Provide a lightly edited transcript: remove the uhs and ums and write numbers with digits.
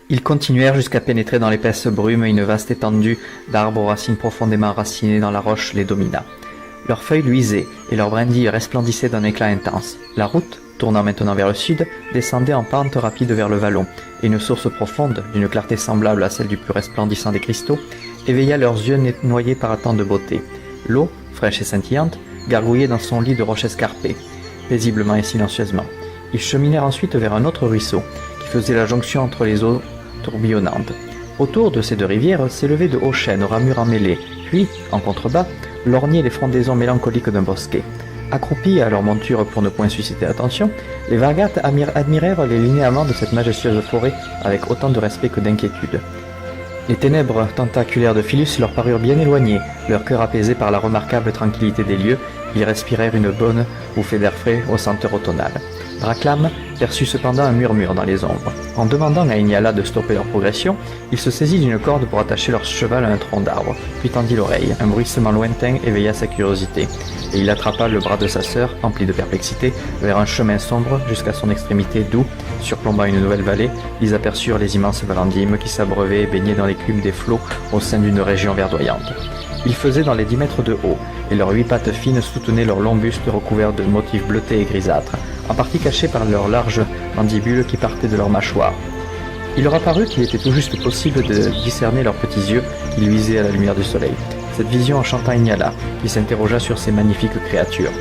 Ils continuèrent jusqu'à pénétrer dans l'épaisse brume et une vaste étendue d'arbres aux racines profondément enracinées dans la roche les domina. Leurs feuilles luisaient et leurs brindilles resplendissaient d'un éclat intense. La route, tournant maintenant vers le sud, descendait en pente rapide vers le vallon, et une source profonde, d'une clarté semblable à celle du plus resplendissant des cristaux, éveilla leurs yeux noyés par tant de beauté. L'eau, fraîche et scintillante, gargouillait dans son lit de roches escarpées, paisiblement et silencieusement. Ils cheminèrent ensuite vers un autre ruisseau, qui faisait la jonction entre les eaux tourbillonnantes. Autour de ces deux rivières s'élevaient de hauts chênes aux ramures emmêlées, puis, en contrebas, lorgnaient les frondaisons mélancoliques d'un bosquet. Accroupis à leur monture pour ne point susciter l'attention, les Vargates admirèrent les linéaments de cette majestueuse forêt avec autant de respect que d'inquiétude. Les ténèbres tentaculaires de Philus leur parurent bien éloignées, leur cœur apaisé par la remarquable tranquillité des lieux, ils respirèrent une bonne bouffée d'air frais aux senteurs automnales. Draclam perçut cependant un murmure dans les ombres. En demandant à Inyala de stopper leur progression, il se saisit d'une corde pour attacher leur cheval à un tronc d'arbre, puis tendit l'oreille. Un bruissement lointain éveilla sa curiosité, et il attrapa le bras de sa sœur, empli de perplexité, vers un chemin sombre jusqu'à son extrémité d'où, surplombant une nouvelle vallée, ils aperçurent les immenses valandimes qui s'abreuvaient et baignaient dans l'écume des flots au sein d'une région verdoyante. Ils faisaient dans les 10 mètres de haut, et leurs 8 pattes fines soutenaient leurs longs bustes recouverts de motifs bleutés et grisâtres, en partie cachés par leurs larges mandibules qui partaient de leurs mâchoires. Il leur apparut qu'il était tout juste possible de discerner leurs petits yeux qui luisaient à la lumière du soleil. Cette vision enchanta Inyala, qui s'interrogea sur ces magnifiques créatures.